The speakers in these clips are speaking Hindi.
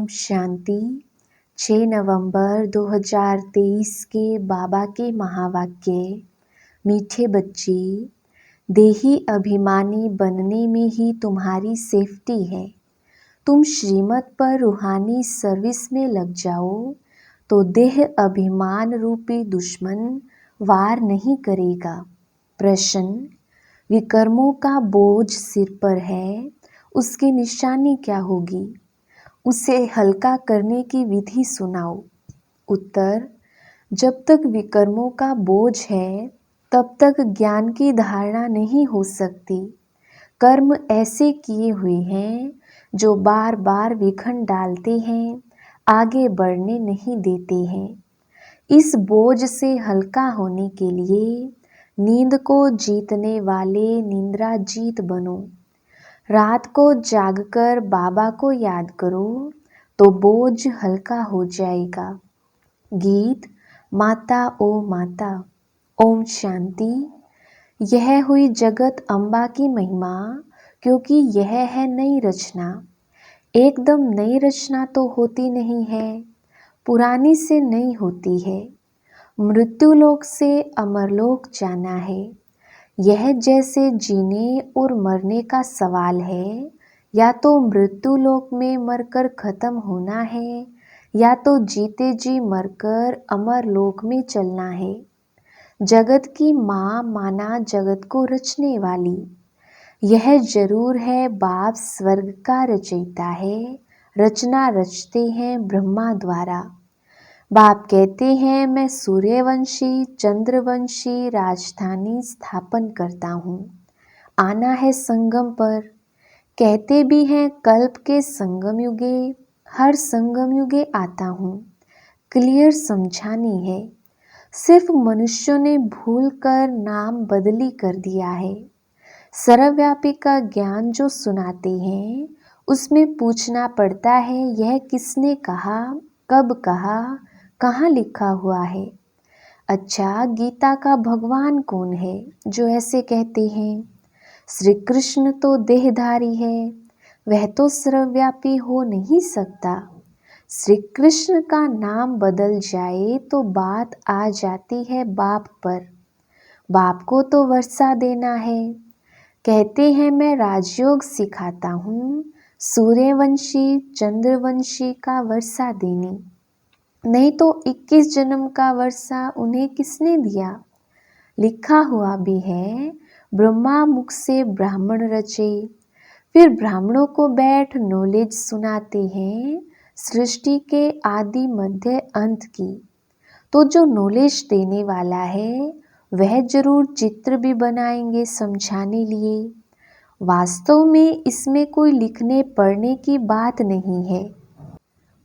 ओम शांति। 6 नवंबर 2023 के बाबा के महावाक्य। मीठे बच्चे, देही अभिमानी बनने में ही तुम्हारी सेफ्टी है। तुम श्रीमत पर रूहानी सर्विस में लग जाओ तो देह अभिमान रूपी दुश्मन वार नहीं करेगा। प्रश्न: विकर्मों का बोझ सिर पर है, उसकी निशानी क्या होगी? उसे हल्का करने की विधि सुनाओ। उत्तर: जब तक विकर्मों का बोझ है तब तक ज्ञान की धारणा नहीं हो सकती। कर्म ऐसे किए हुए हैं जो बार बार विघ्न डालते हैं, आगे बढ़ने नहीं देते हैं। इस बोझ से हल्का होने के लिए नींद को जीतने वाले निंद्रा जीत बनो। रात को जागकर बाबा को याद करो तो बोझ हल्का हो जाएगा। गीत माता ओ माता। ओम शांति। यह हुई जगत अम्बा की महिमा, क्योंकि यह है नई रचना। एकदम नई रचना तो होती नहीं है, पुरानी से नई होती है। मृत्युलोक से अमरलोक जाना है। यह जैसे जीने और मरने का सवाल है, या तो मृत्युलोक में मरकर खत्म होना है, या तो जीते जी मरकर अमरलोक में चलना है। जगत की माँ माना जगत को रचने वाली। यह जरूर है बाप स्वर्ग का रचयिता है, रचना रचते हैं ब्रह्मा द्वारा। बाप कहते हैं मैं सूर्यवंशी चंद्रवंशी राजधानी स्थापन करता हूँ, आना है संगम पर। कहते भी हैं कल्प के संगम युगे, हर संगम युगे आता हूँ। क्लियर समझानी है, सिर्फ मनुष्यों ने भूल कर नाम बदली कर दिया है। सर्वव्यापी का ज्ञान जो सुनाते हैं उसमें पूछना पड़ता है यह किसने कहा, कब कहा, कहाँ लिखा हुआ है। अच्छा, गीता का भगवान कौन है जो ऐसे कहते हैं? श्री कृष्ण तो देहधारी है, वह तो सर्वव्यापी हो नहीं सकता। श्री कृष्ण का नाम बदल जाए तो बात आ जाती है बाप पर। बाप को तो वर्षा देना है। कहते हैं मैं राजयोग सिखाता हूँ, सूर्यवंशी चंद्रवंशी का वर्षा देनी। नहीं तो 21 जन्म का वर्षा उन्हें किसने दिया? लिखा हुआ भी है ब्रह्मा मुख से ब्राह्मण रचे। फिर ब्राह्मणों को बैठ नॉलेज सुनाते हैं सृष्टि के आदि मध्य अंत की। तो जो नॉलेज देने वाला है वह जरूर चित्र भी बनाएंगे समझाने लिए। वास्तव में इसमें कोई लिखने पढ़ने की बात नहीं है,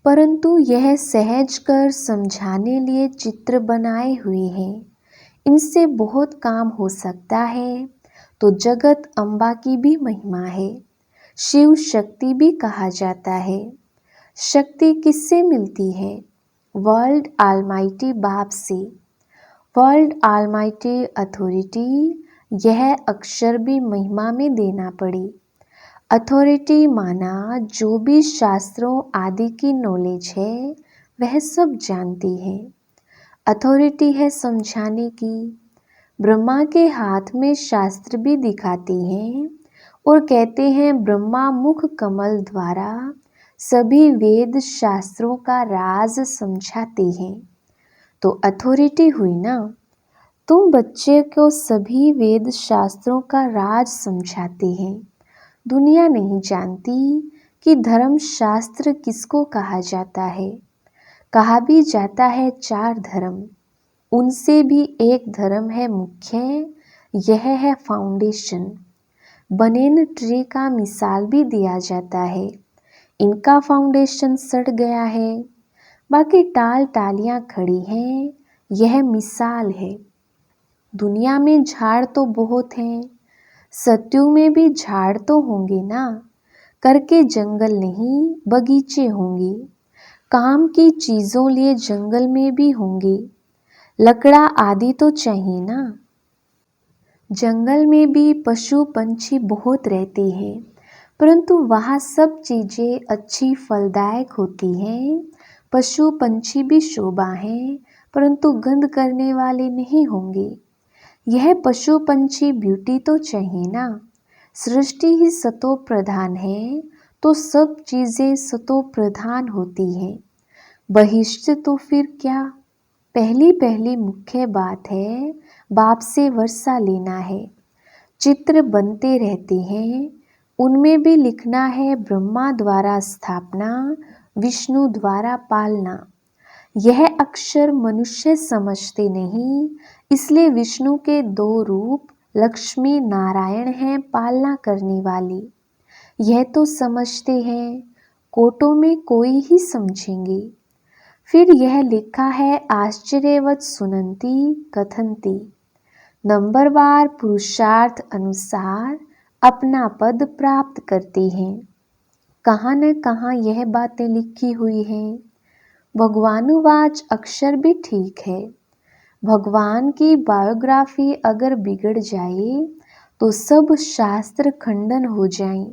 परंतु यह सहज कर समझाने लिए चित्र बनाए हुए हैं। इनसे बहुत काम हो सकता है। तो जगत अम्बा की भी महिमा है। शिव शक्ति भी कहा जाता है। शक्ति किससे मिलती है? वर्ल्ड ऑलमाइटी बाप से। वर्ल्ड ऑलमाइटी अथॉरिटी, यह अक्षर भी महिमा में देना पड़े। अथॉरिटी माना जो भी शास्त्रों आदि की नॉलेज है वह सब जानती है। अथॉरिटी है समझाने की। ब्रह्मा के हाथ में शास्त्र भी दिखाते हैं और कहते हैं ब्रह्मा मुख कमल द्वारा सभी वेद शास्त्रों का राज समझाते हैं। तो अथॉरिटी हुई ना। तुम बच्चे को सभी वेद शास्त्रों का राज समझाते हैं। दुनिया नहीं जानती कि धर्म शास्त्र किसको कहा जाता है। कहा भी जाता है 4 धर्म, उनसे भी एक धर्म है मुख्य, यह है फाउंडेशन। बनेन ट्री का मिसाल भी दिया जाता है। इनका फाउंडेशन सड़ गया है, बाकी टाल टालियां खड़ी हैं, यह मिसाल है। दुनिया में झाड़ तो बहुत हैं, सत्युग में भी झाड़ तो होंगे ना। करके जंगल नहीं बगीचे होंगे। काम की चीज़ों लिए जंगल में भी होंगे। लकड़ा आदि तो चाहिए ना। जंगल में भी पशु पंछी बहुत रहते हैं, परंतु वहाँ सब चीज़ें अच्छी फलदायक होती हैं। पशु पंछी भी शोभा हैं, परंतु गंध करने वाले नहीं होंगे। यह पशु पंछी ब्यूटी तो चाहिए ना। सृष्टि ही सतो प्रधान है, तो सब चीज़ें सतो प्रधान होती हैं। बहिष्ठ तो फिर क्या। पहली पहली मुख्य बात है, बाप से वर्षा लेना है। चित्र बनते रहते हैं, उनमें भी लिखना है ब्रह्मा द्वारा स्थापना, विष्णु द्वारा पालना। यह अक्षर मनुष्य समझते नहीं, इसलिए विष्णु के दो रूप लक्ष्मी नारायण हैं पालना करने वाले। यह तो समझते हैं, कोटों में कोई ही समझेंगे। फिर यह लिखा है आश्चर्यवत सुनंती कथंती। नंबरवार पुरुषार्थ अनुसार अपना पद प्राप्त करते हैं। कहाँ न कहाँ यह बातें लिखी हुई हैं। भगवानुवाच अक्षर भी ठीक है। भगवान की बायोग्राफी अगर बिगड़ जाए तो सब शास्त्र खंडन हो जाएं।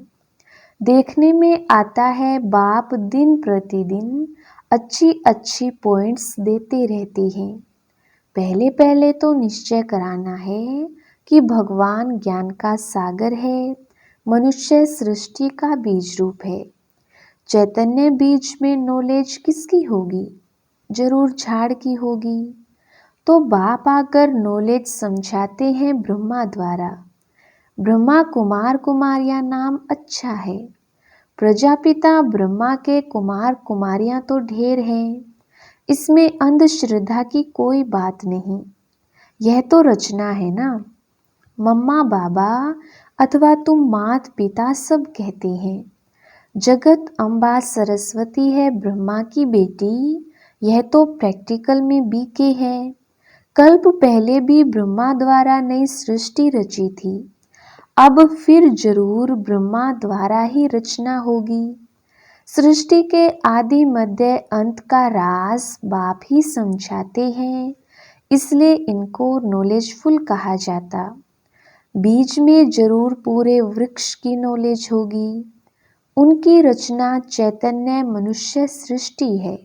देखने में आता है बाप दिन प्रतिदिन अच्छी अच्छी पॉइंट्स देते रहते हैं। पहले पहले तो निश्चय कराना है कि भगवान ज्ञान का सागर है, मनुष्य सृष्टि का बीज रूप है। चैतन्य बीज में नॉलेज किसकी होगी? जरूर झाड़ की होगी। तो बाप आकर नॉलेज समझाते हैं ब्रह्मा द्वारा। ब्रह्मा कुमार कुमारियां नाम अच्छा है। प्रजापिता ब्रह्मा के कुमार कुमारियां तो ढेर हैं, इसमें अंधश्रद्धा की कोई बात नहीं। यह तो रचना है ना। मम्मा बाबा अथवा तुम मात पिता सब कहते हैं। जगत अम्बा सरस्वती है ब्रह्मा की बेटी, यह तो प्रैक्टिकल में बीके है। कल्प पहले भी ब्रह्मा द्वारा नई सृष्टि रची थी, अब फिर जरूर ब्रह्मा द्वारा ही रचना होगी। सृष्टि के आदि मध्य अंत का राज बाप ही समझाते हैं, इसलिए इनको नॉलेजफुल कहा जाता। बीज में जरूर पूरे वृक्ष की नॉलेज होगी। उनकी रचना चैतन्य मनुष्य सृष्टि है।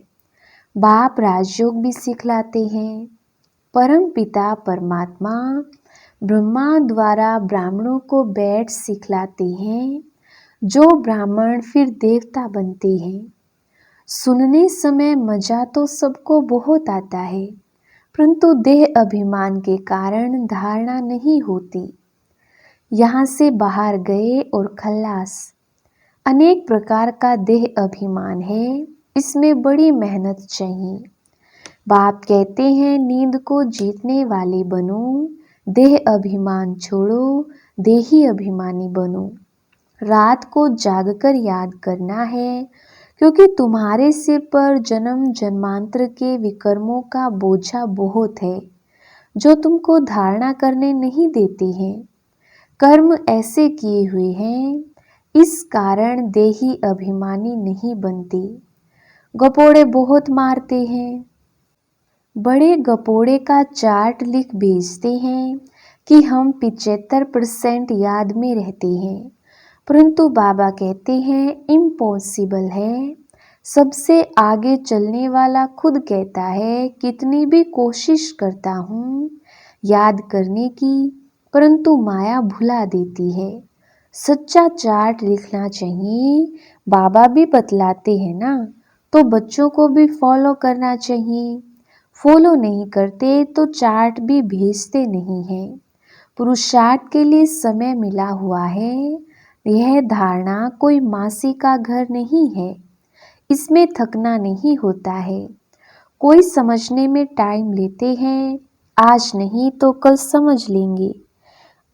बाप राजयोग भी सिखलाते हैं। परम पिता परमात्मा ब्रह्मा द्वारा ब्राह्मणों को बैठ सिखलाते हैं, जो ब्राह्मण फिर देवता बनते हैं। सुनने समय मजा तो सबको बहुत आता है, परंतु देह अभिमान के कारण धारणा नहीं होती। यहाँ से बाहर गए और खल्लास। अनेक प्रकार का देह अभिमान है, इसमें बड़ी मेहनत चाहिए। बाप कहते हैं नींद को जीतने वाले बनो, देह अभिमान छोड़ो, देही अभिमानी बनो। रात को जागकर याद करना है, क्योंकि तुम्हारे सिर पर जन्म जन्मांतर के विकर्मों का बोझा बहुत है, जो तुमको धारणा करने नहीं देते हैं। कर्म ऐसे किए हुए हैं, इस कारण देही अभिमानी नहीं बनते। गपोड़े बहुत मारते हैं। बड़े गपोड़े का चार्ट लिख भेजते हैं कि हम 75% याद में रहते हैं, परंतु बाबा कहते हैं इम्पॉसिबल है। सबसे आगे चलने वाला खुद कहता है कितनी भी कोशिश करता हूँ याद करने की, परंतु माया भुला देती है। सच्चा चार्ट लिखना चाहिए। बाबा भी बतलाते हैं ना, तो बच्चों को भी फॉलो करना चाहिए। फॉलो नहीं करते तो चार्ट भी भेजते नहीं हैं। पुरुषार्थ के लिए समय मिला हुआ है। यह धारणा कोई मासी का घर नहीं है, इसमें थकना नहीं होता है। कोई समझने में टाइम लेते हैं, आज नहीं तो कल समझ लेंगे।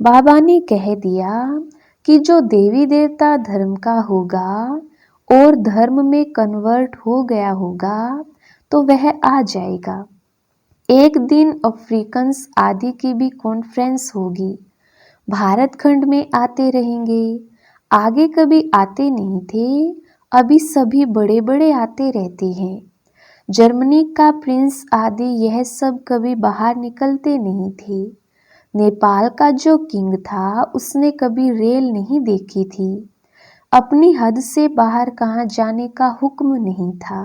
बाबा ने कह दिया कि जो देवी देवता धर्म का होगा और धर्म में कन्वर्ट हो गया होगा तो वह आ जाएगा। एक दिन अफ्रीकन्स आदि की भी कॉन्फ्रेंस होगी। भारत खंड में आते रहेंगे। आगे कभी आते नहीं थे, अभी सभी बड़े बड़े आते रहते हैं। जर्मनी का प्रिंस आदि यह सब कभी बाहर निकलते नहीं थे। नेपाल का जो किंग था उसने कभी रेल नहीं देखी थी। अपनी हद से बाहर कहाँ जाने का हुक्म नहीं था।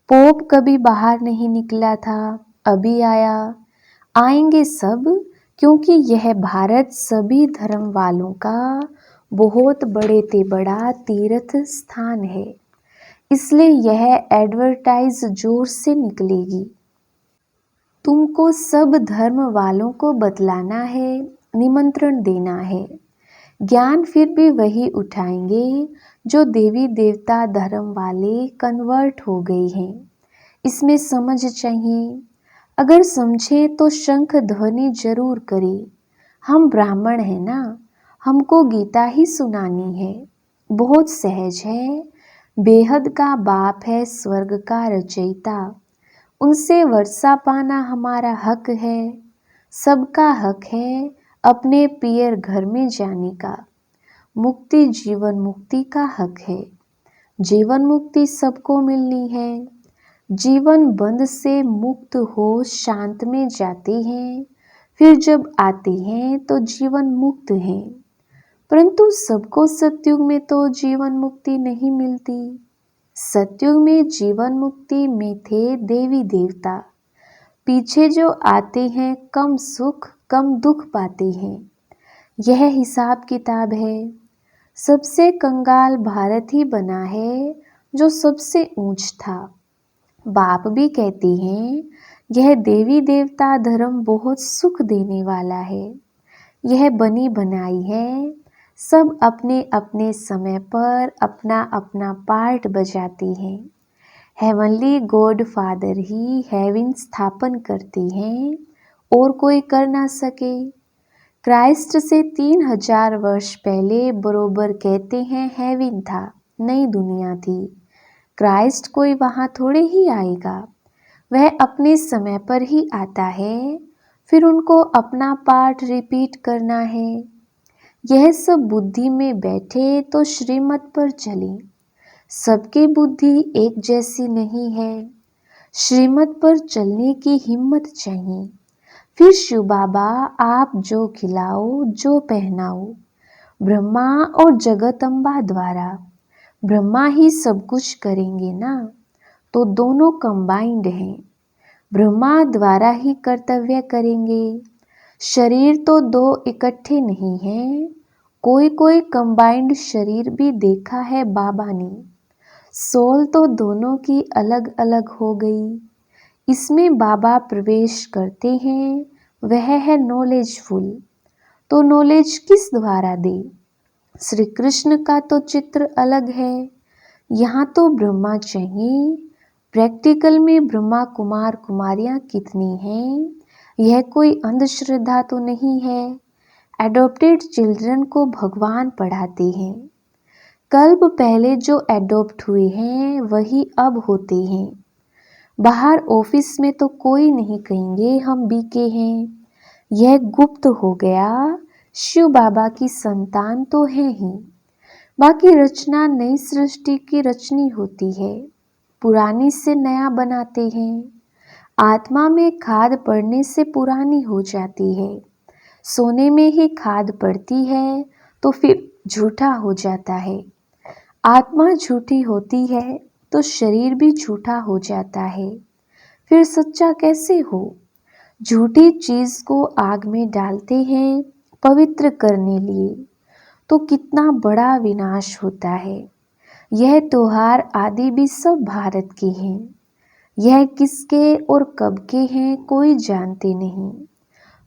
पोप कभी बाहर नहीं निकला था, अभी आया। आएंगे सब, क्योंकि यह भारत सभी धर्म वालों का बहुत बड़े से बड़ा तीर्थ स्थान है, इसलिए यह एडवर्टाइज जोर से निकलेगी। तुमको सब धर्म वालों को बतलाना है, निमंत्रण देना है। ज्ञान फिर भी वही उठाएंगे जो देवी देवता धर्म वाले कन्वर्ट हो गए हैं। इसमें समझ चाहिए। अगर समझे तो शंख ध्वनि जरूर करे। हम ब्राह्मण हैं ना, हमको गीता ही सुनानी है। बहुत सहज है। बेहद का बाप है स्वर्ग का रचयिता। उनसे वर्षा पाना हमारा हक है। सबका हक है अपने पियर घर में जाने का। मुक्ति जीवन मुक्ति का हक है। जीवन मुक्ति सबको मिलनी है। जीवन बंध से मुक्त हो शांत में जाते हैं, फिर जब आते हैं तो जीवन मुक्त हैं। परंतु सबको सतयुग में तो जीवन मुक्ति नहीं मिलती। सतयुग में जीवन मुक्ति में थे देवी देवता। पीछे जो आते हैं कम सुख कम दुख पाते हैं। यह हिसाब किताब है। सबसे कंगाल भारत ही बना है जो सबसे ऊंच था। बाप भी कहते हैं यह देवी देवता धर्म बहुत सुख देने वाला है। यह बनी बनाई है। सब अपने अपने समय पर अपना अपना पार्ट बजाते हैं। हेवनली गॉड फादर ही हेवन स्थापन करते हैं और कोई कर ना सके। क्राइस्ट से 3000 वर्ष पहले बरोबर कहते हैं हेवन था, नई दुनिया थी। क्राइस्ट कोई वहाँ थोड़े ही आएगा, वह अपने समय पर ही आता है। फिर उनको अपना पार्ट रिपीट करना है। यह सब बुद्धि में बैठे तो श्रीमत पर चले। सबकी बुद्धि एक जैसी नहीं है। श्रीमत पर चलने की हिम्मत चाहिए। फिर शिव बाबा आप जो खिलाओ जो पहनाओ, ब्रह्मा और जगदम्बा द्वारा। ब्रह्मा ही सब कुछ करेंगे ना, तो दोनों कंबाइंड हैं। ब्रह्मा द्वारा ही कर्तव्य करेंगे। शरीर तो दो इकट्ठे नहीं हैं। कोई कोई कंबाइंड शरीर भी देखा है बाबा ने। सोल तो दोनों की अलग अलग हो गई। इसमें बाबा प्रवेश करते हैं, वह है नॉलेजफुल। तो नॉलेज किस द्वारा दे? श्री कृष्ण का तो चित्र अलग है। यहाँ तो ब्रह्मा चाहिए। प्रैक्टिकल में ब्रह्मा कुमार कुमारियाँ कितनी हैं? यह कोई अंधश्रद्धा तो नहीं है। एडॉप्टेड चिल्ड्रन को भगवान पढ़ाते हैं। कल्प पहले जो एडॉप्ट हुए हैं वही अब होते हैं। बाहर ऑफिस में तो कोई नहीं कहेंगे हम बीके हैं। यह गुप्त हो गया। शिव बाबा की संतान तो है ही। बाकी रचना नई सृष्टि की रचनी होती है। पुरानी से नया बनाते हैं। आत्मा में खाद पड़ने से पुरानी हो जाती है। सोने में ही खाद पड़ती है तो फिर झूठा हो जाता है। आत्मा झूठी होती है तो शरीर भी झूठा हो जाता है। फिर सच्चा कैसे हो? झूठी चीज को आग में डालते हैं पवित्र करने लिए, तो कितना बड़ा विनाश होता है। यह त्योहार आदि भी सब भारत के हैं। यह किसके और कब के हैं कोई जानते नहीं।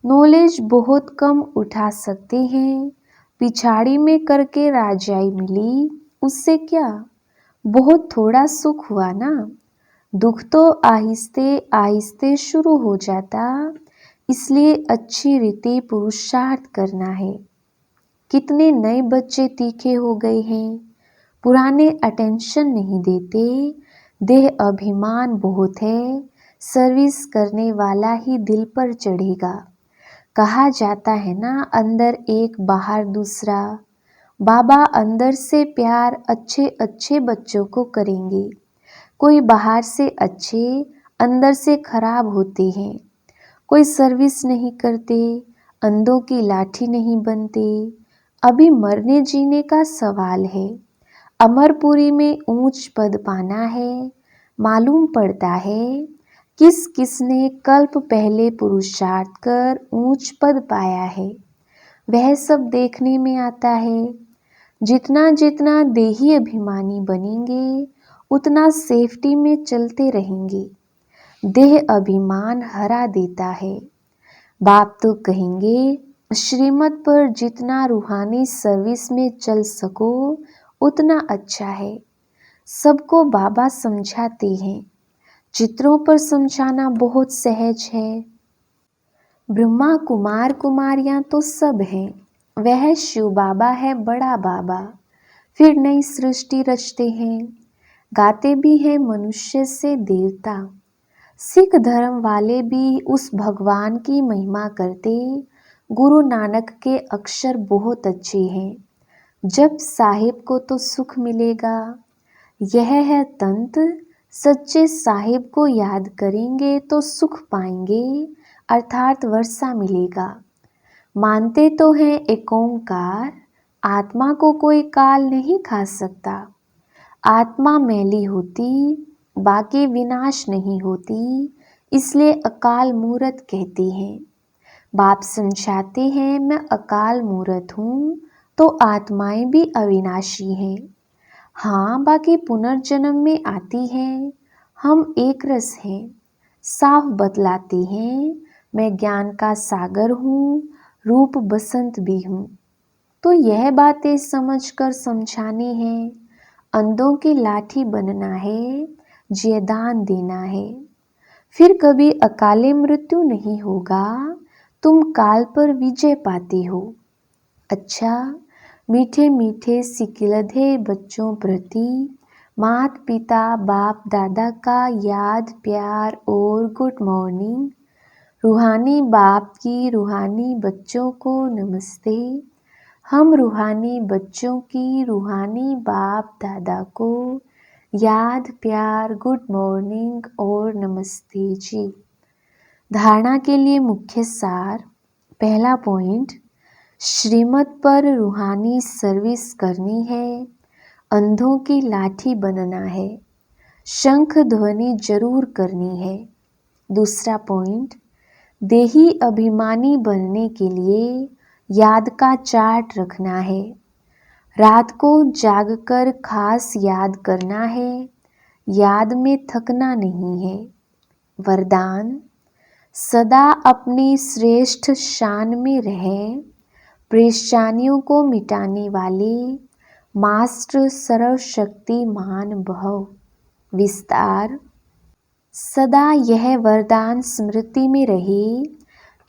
नॉलेज बहुत कम उठा सकते हैं। पिछाड़ी में करके राजाई मिली, उससे क्या? बहुत थोड़ा सुख हुआ ना। दुख तो आहिस्ते आहिस्ते शुरू हो जाता। इसलिए अच्छी रीति पुरुषार्थ करना है। कितने नए बच्चे तीखे हो गए हैं। पुराने अटेंशन नहीं देते। देह अभिमान बहुत है। सर्विस करने वाला ही दिल पर चढ़ेगा। कहा जाता है ना, अंदर एक बाहर दूसरा। बाबा अंदर से प्यार अच्छे अच्छे बच्चों को करेंगे। कोई बाहर से अच्छे अंदर से खराब होते हैं। कोई सर्विस नहीं करते, अंधों की लाठी नहीं बनते। अभी मरने जीने का सवाल है। अमरपुरी में ऊंच पद पाना है, मालूम पड़ता है किस किसने कल्प पहले पुरुषार्थ कर ऊंच पद पाया है, वह सब देखने में आता है। जितना जितना देही अभिमानी बनेंगे उतना सेफ्टी में चलते रहेंगे। देह अभिमान हरा देता है। बाप तो कहेंगे श्रीमत पर जितना रूहानी सर्विस में चल सको उतना अच्छा है। सबको बाबा समझाते हैं, चित्रों पर समझाना बहुत सहज है। ब्रह्मा कुमार कुमारियां तो सब हैं, वह शिव बाबा है बड़ा बाबा। फिर नई सृष्टि रचते हैं, गाते भी हैं मनुष्य से देवता। सिख धर्म वाले भी उस भगवान की महिमा करते। गुरु नानक के अक्षर बहुत अच्छे हैं, जब साहिब को तो सुख मिलेगा। यह है तंत्र, सच्चे साहिब को याद करेंगे तो सुख पाएंगे, अर्थात वर्षा मिलेगा। मानते तो हैं एक ओंकार, आत्मा को कोई काल नहीं खा सकता। आत्मा मैली होती, बाकी विनाश नहीं होती, इसलिए अकाल मूरत कहते हैं। बाप समझाते हैं मैं अकाल मूरत हूँ, तो आत्माएं भी अविनाशी हैं। हाँ, बाकी पुनर्जन्म में आती हैं। हम एक रस हैं, साफ बतलाते हैं मैं ज्ञान का सागर हूँ, रूप बसंत भी हूँ। तो यह बातें समझकर समझानी है। अंधों की लाठी बनना है, जयदान देना है। फिर कभी अकाले मृत्यु नहीं होगा, तुम काल पर विजय पाते हो। अच्छा, मीठे मीठे सिकिलधे बच्चों प्रति मात पिता बाप दादा का याद प्यार और गुड मॉर्निंग। रूहानी बाप की रूहानी बच्चों को नमस्ते। हम रूहानी बच्चों की रूहानी बाप दादा को याद प्यार गुड मॉर्निंग और नमस्ते जी। धारणा के लिए मुख्य सार। पहला पॉइंट, श्रीमत पर रूहानी सर्विस करनी है, अंधों की लाठी बनना है, शंख ध्वनि जरूर करनी है। दूसरा पॉइंट, देही अभिमानी बनने के लिए याद का चार्ट रखना है, रात को जागकर खास याद करना है, याद में थकना नहीं है। वरदान, सदा अपनी श्रेष्ठ शान में रहे, परेशानियों को मिटाने वाले मास्टर सर्वशक्तिमान भव। विस्तार, सदा यह वरदान स्मृति में रहे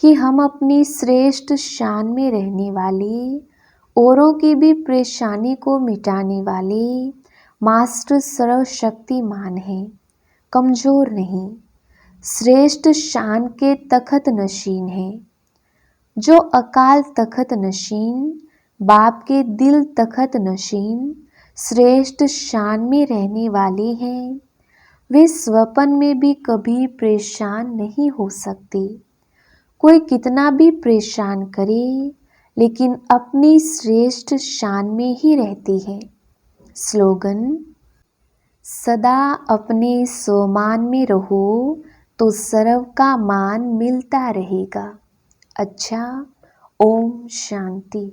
कि हम अपनी श्रेष्ठ शान में रहने वाले, औरों की भी परेशानी को मिटाने वाले मास्टर सर्वशक्तिमान हैं, कमज़ोर नहीं, श्रेष्ठ शान के तखत नशीन हैं। जो अकाल तखत नशीन, बाप के दिल तखत नशीन, श्रेष्ठ शान में रहने वाले हैं, वे स्वप्न में भी कभी परेशान नहीं हो सकते। कोई कितना भी परेशान करे, लेकिन अपनी श्रेष्ठ शान में ही रहते हैं। स्लोगन, सदा अपने स्वमान में रहो तो सर्व का मान मिलता रहेगा। अच्छा, ओम शांति।